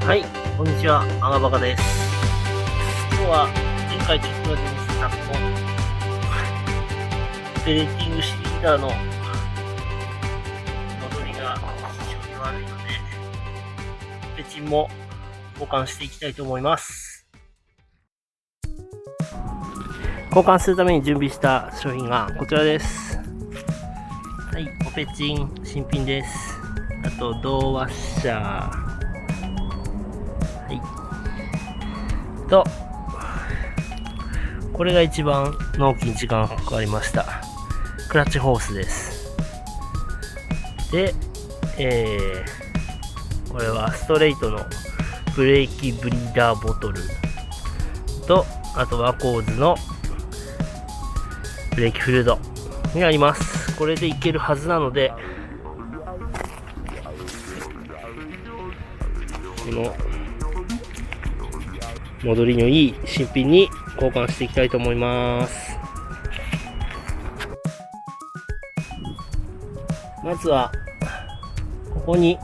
はい、こんにちは、あがばかです。今日は前回ちょっとだけ見せたこのオペレーティングシリンダーの戻りが非常に悪いので、オペチンも交換していきたいと思います。交換するために準備した商品がこちらです。はい、オペチン新品です。あと銅ワッシャー。とこれが一番納期に時間がかかりましたクラッチホースです。で、これはストレートのブレーキブリーダーボトルと、あとワコーズのブレーキフルードになります。これでいけるはずなので、この戻りのいい新品に交換していきたいと思います。まずはここに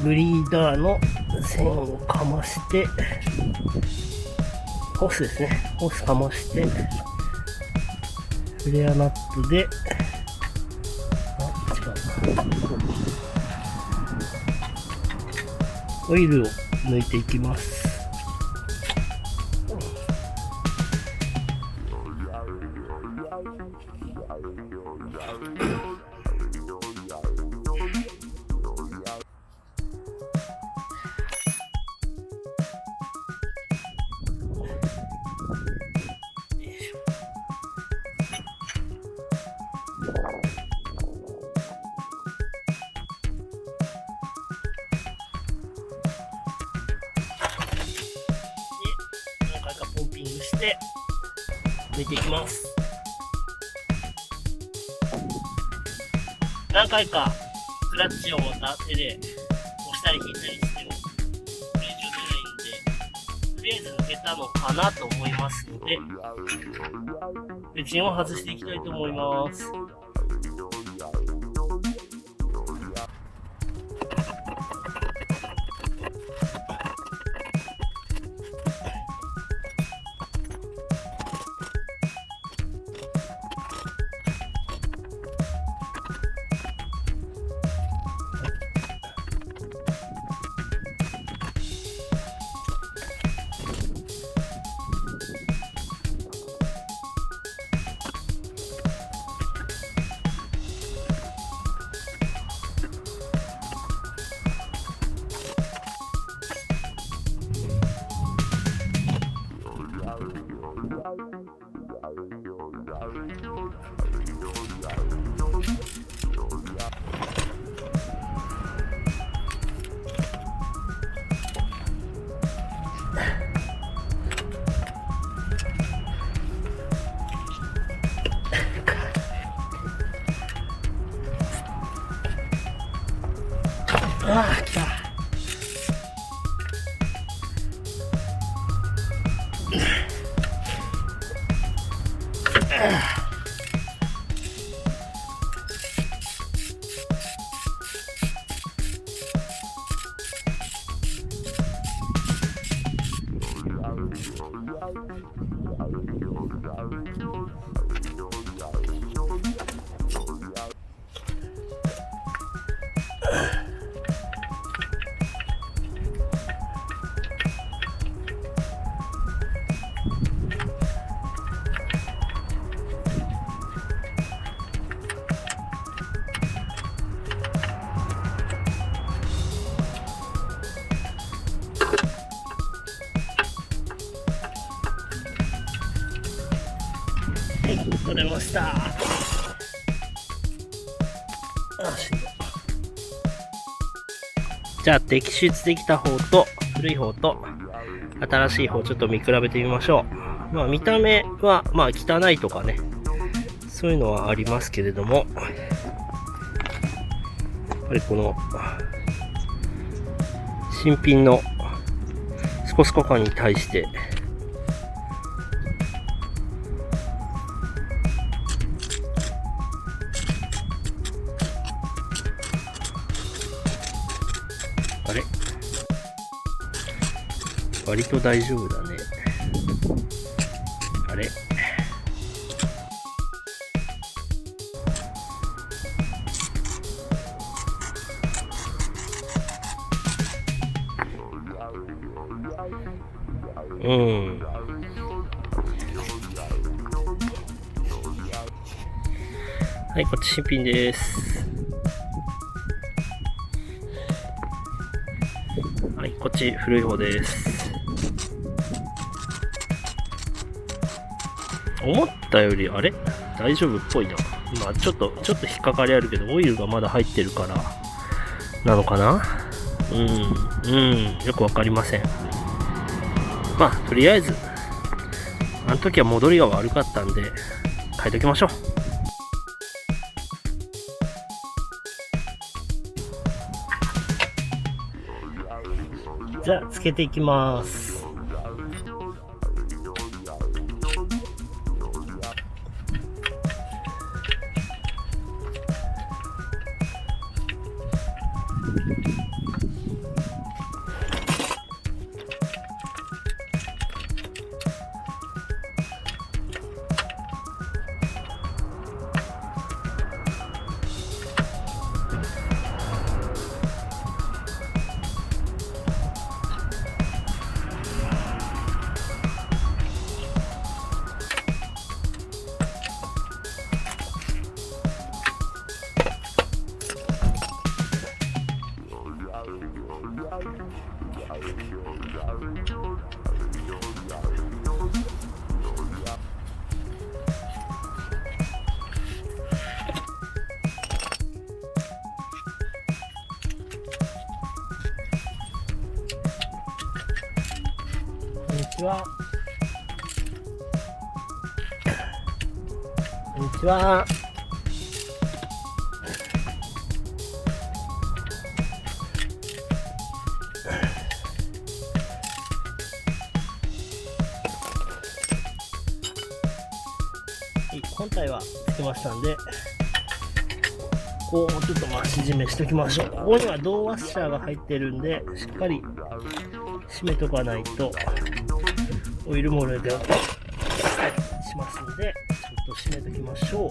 ブリーダーの線をかまして、ホースですね、ホースかましてフレアナットで、オイルを抜いていきます。ポンピングして抜いていきます。何回かクラッチをまた手で押したり引いたりしてもこれ以上出ないんで、とりあえず抜けたのかなと思いますので、ペチンを外していきたいと思います。ああ、来た。取れました。じゃあ摘出できた方と古い方と新しい方ちょっと見比べてみましょう。まあ見た目はまあ汚いとかね、そういうのはありますけれども、やっぱりこの新品のスコスコ感に対してあれ、割と大丈夫だね。あれ、はい、こっち新品です。はい、こっち古い方です。思ったより、あれ大丈夫っぽいな。まあちょっと引っかかりあるけど、オイルがまだ入ってるからなのかな。よくわかりません。まあとりあえずあの時は戻りが悪かったんで変えときましょう。じゃあつけていきます。こんにちは。こんにちは。本体はつけましたんで、ここをちょっと回し締めしておきましょう。ここには銅ワッシャーが入ってるんで、しっかり締めとかないとオイル漏れがしますので、ちょっと締めときましょう。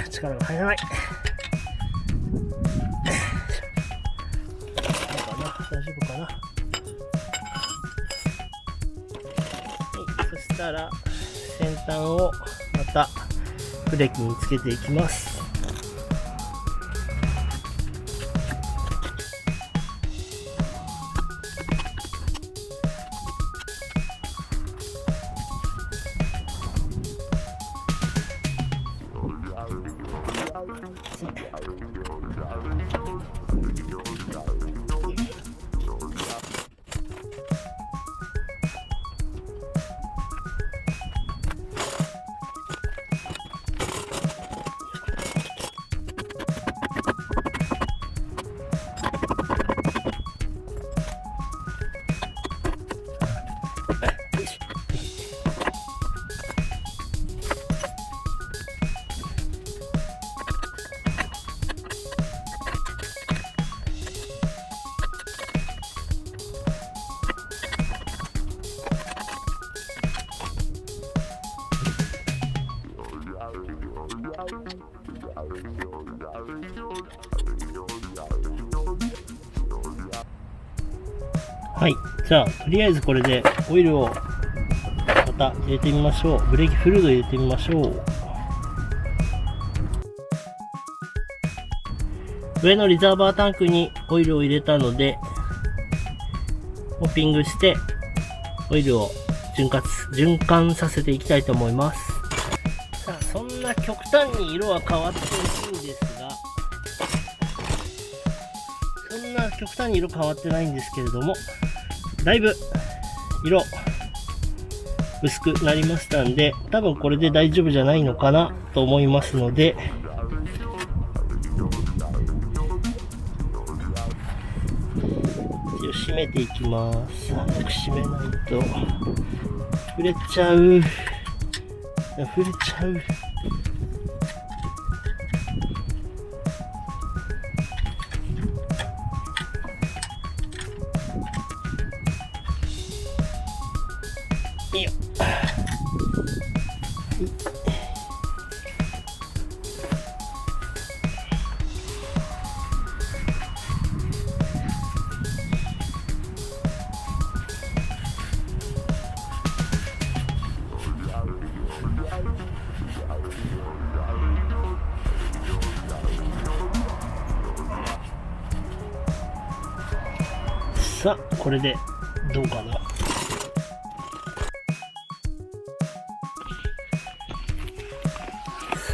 力が入らない。大丈夫かな。そしたら先端をまたブレーキにつけていきます。はい、じゃあとりあえずこれでオイルをまた入れてみましょう。ブレーキフルード入れてみましょう。上のリザーバータンクにオイルを入れたので、モッピングしてオイルを循環させていきたいと思います。さあ、そんな極端に色は変わっているんですが、そんな極端に色変わってないんですけれども、だいぶ色薄くなりましたんで、多分これで大丈夫じゃないのかなと思いますので、一応締めていきます。早く締めないと触れちゃう。いいよ。さあ、これでどうかな。さ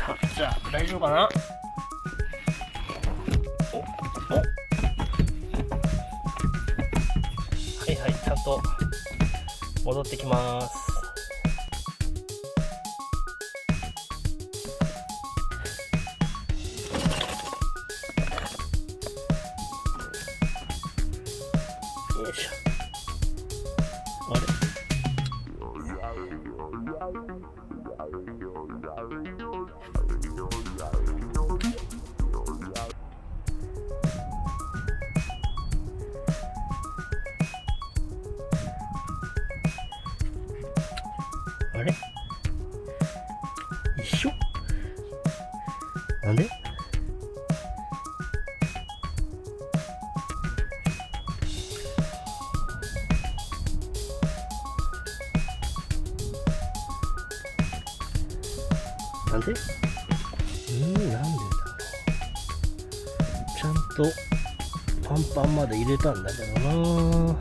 あ、じゃあ大丈夫かな。はいはい、ちゃんと戻ってきます。よいしょ。あれ？あれ？一緒？なんで？なんで？なんでだろう。ちゃんとパンパンまで入れたんだけどな。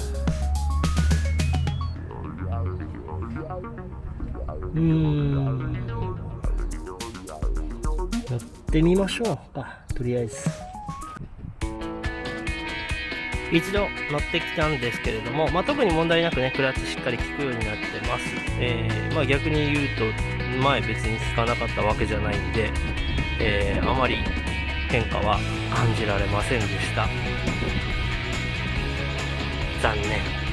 やってみましょうか、とりあえず。一度乗ってきたんですけれども、特に問題なくね、クラッチしっかり効くようになってます。逆に言うと、前別に効かなかったわけじゃないんで、あまり変化は感じられませんでした。残念。